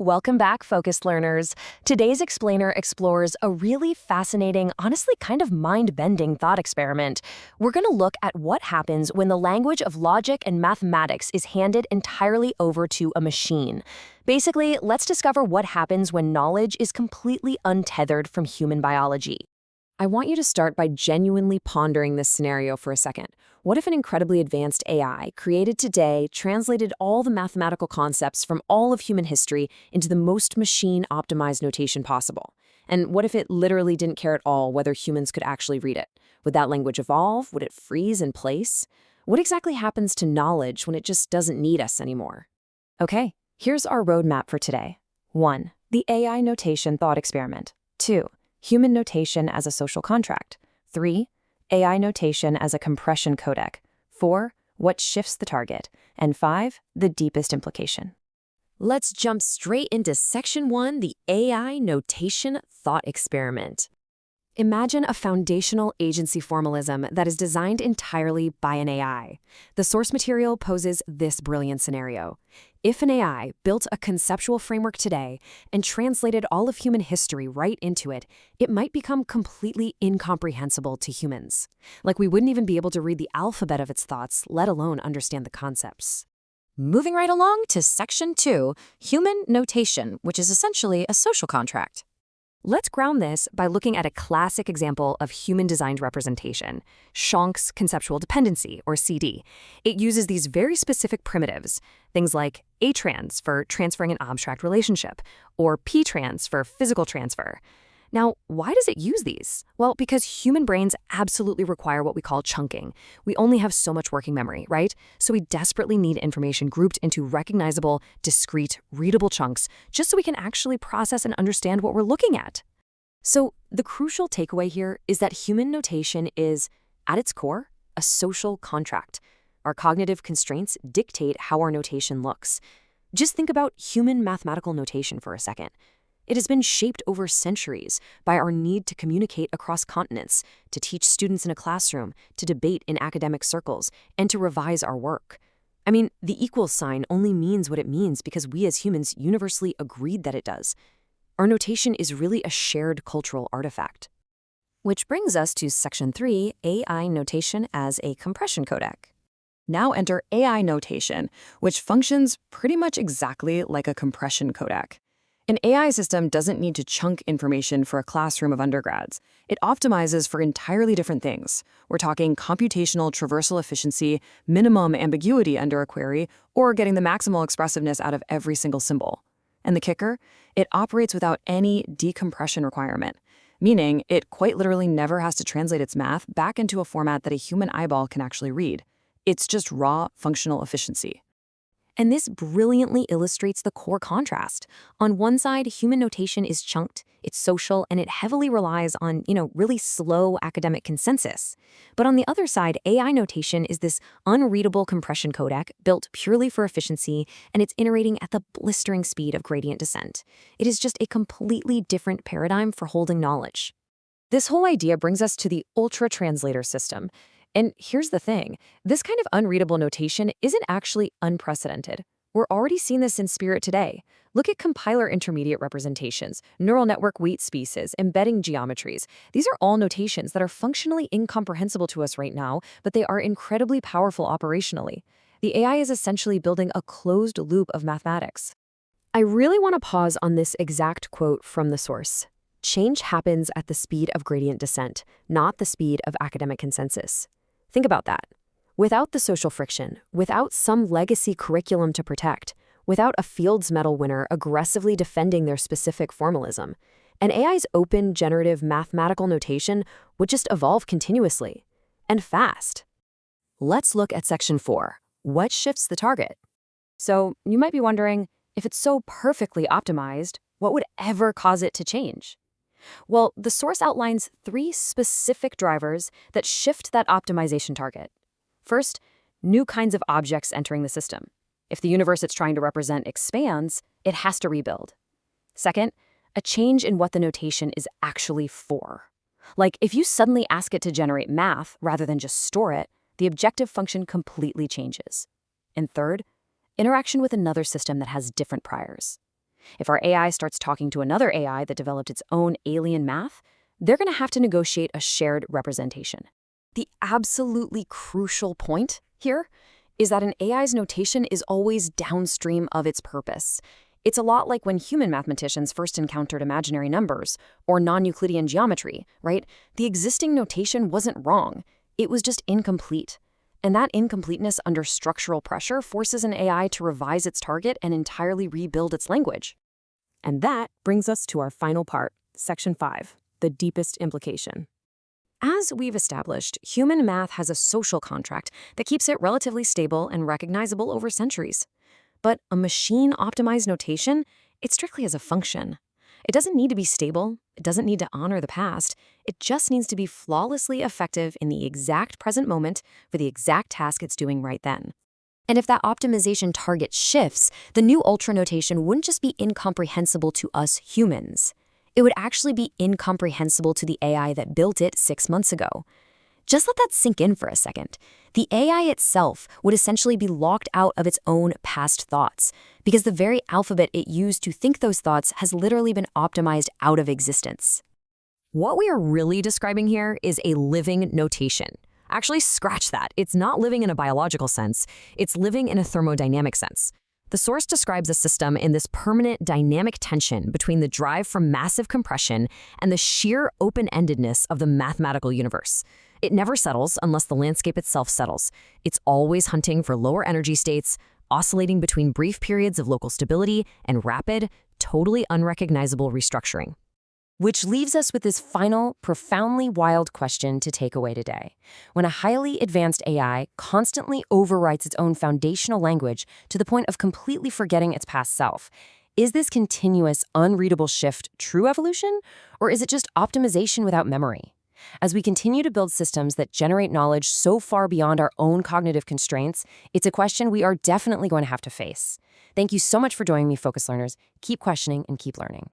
Welcome back, focused learners. Today's explainer explores a really fascinating, honestly kind of mind-bending thought experiment. We're going to look at what happens when the language of logic and mathematics is handed entirely over to a machine. Basically, let's discover what happens when knowledge is completely untethered from human biology. I want you to start by genuinely pondering this scenario for a second. What if an incredibly advanced AI, created today, translated all the mathematical concepts from all of human history into the most machine-optimized notation possible? And what if it literally didn't care at all whether humans could actually read it? Would that language evolve? Would it freeze in place? What exactly happens to knowledge when it just doesn't need us anymore? Okay, here's our roadmap for today. 1. The AI notation thought experiment. 2. Human notation as a social contract. 3. AI notation as a compression codec. 4. What shifts the target. And 5. The deepest implication. Let's jump straight into Section 1, the AI notation thought experiment. Imagine a foundational agency formalism that is designed entirely by an AI. The source material poses this brilliant scenario. If an AI built a conceptual framework today and translated all of human history right into it, it might become completely incomprehensible to humans. Like we wouldn't even be able to read the alphabet of its thoughts, let alone understand the concepts. Moving right along to Section 2, human notation, which is essentially a social contract. Let's ground this by looking at a classic example of human-designed representation, Schonk's conceptual dependency, or CD. It uses these very specific primitives, things like A-trans for transferring an abstract relationship, or P-trans for physical transfer. Now, why does it use these? Well, because human brains absolutely require what we call chunking. We only have so much working memory, right? So we desperately need information grouped into recognizable, discrete, readable chunks just so we can actually process and understand what we're looking at. So the crucial takeaway here is that human notation is, at its core, a social contract. Our cognitive constraints dictate how our notation looks. Just think about human mathematical notation for a second. It has been shaped over centuries by our need to communicate across continents, to teach students in a classroom, to debate in academic circles, and to revise our work. I mean, the equal sign only means what it means because we as humans universally agreed that it does. Our notation is really a shared cultural artifact. Which brings us to Section 3, AI notation as a compression codec. Now enter AI notation, which functions pretty much exactly like a compression codec. An AI system doesn't need to chunk information for a classroom of undergrads. It optimizes for entirely different things. We're talking computational traversal efficiency, minimum ambiguity under a query, or getting the maximal expressiveness out of every single symbol. And the kicker? It operates without any decompression requirement, meaning it quite literally never has to translate its math back into a format that a human eyeball can actually read. It's just raw functional efficiency. And this brilliantly illustrates the core contrast. On one side, human notation is chunked, it's social, and it heavily relies on, really slow academic consensus. But on the other side, AI notation is this unreadable compression codec built purely for efficiency, and it's iterating at the blistering speed of gradient descent. It is just a completely different paradigm for holding knowledge. This whole idea brings us to the ultra-translator system. And here's the thing, this kind of unreadable notation isn't actually unprecedented. We're already seeing this in Spirit today. Look at compiler intermediate representations, neural network weight spaces, embedding geometries. These are all notations that are functionally incomprehensible to us right now, but they are incredibly powerful operationally. The AI is essentially building a closed loop of mathematics. I really want to pause on this exact quote from the source. Change happens at the speed of gradient descent, not the speed of academic consensus. Think about that. Without the social friction, without some legacy curriculum to protect, without a Fields Medal winner aggressively defending their specific formalism, an AI's open, generative mathematical notation would just evolve continuously. And fast. Let's look at Section 4. What shifts the target? So, you might be wondering, if it's so perfectly optimized, what would ever cause it to change? Well, the source outlines 3 specific drivers that shift that optimization target. First, new kinds of objects entering the system. If the universe it's trying to represent expands, it has to rebuild. Second, a change in what the notation is actually for. Like, if you suddenly ask it to generate math rather than just store it, the objective function completely changes. And third, interaction with another system that has different priors. If our AI starts talking to another AI that developed its own alien math, they're going to have to negotiate a shared representation. The absolutely crucial point here is that an AI's notation is always downstream of its purpose. It's a lot like when human mathematicians first encountered imaginary numbers or non-Euclidean geometry, right? The existing notation wasn't wrong. It was just incomplete. And that incompleteness under structural pressure forces an AI to revise its target and entirely rebuild its language. And that brings us to our final part, Section 5, the deepest implication. As we've established, human math has a social contract that keeps it relatively stable and recognizable over centuries. But a machine-optimized notation, it strictly has a function. It doesn't need to be stable, it doesn't need to honor the past, it just needs to be flawlessly effective in the exact present moment for the exact task it's doing right then. And if that optimization target shifts, the new ultra notation wouldn't just be incomprehensible to us humans. It would actually be incomprehensible to the AI that built it 6 months ago. Just let that sink in for a second. The AI itself would essentially be locked out of its own past thoughts, because the very alphabet it used to think those thoughts has literally been optimized out of existence. What we are really describing here is a living notation. Actually, scratch that. It's not living in a biological sense. It's living in a thermodynamic sense. The source describes a system in this permanent dynamic tension between the drive from massive compression and the sheer open-endedness of the mathematical universe. It never settles unless the landscape itself settles. It's always hunting for lower energy states, oscillating between brief periods of local stability and rapid, totally unrecognizable restructuring. Which leaves us with this final, profoundly wild question to take away today. When a highly advanced AI constantly overwrites its own foundational language to the point of completely forgetting its past self, is this continuous, unreadable shift true evolution, or is it just optimization without memory? As we continue to build systems that generate knowledge so far beyond our own cognitive constraints, it's a question we are definitely going to have to face. Thank you so much for joining me, Focus Learners. Keep questioning and keep learning.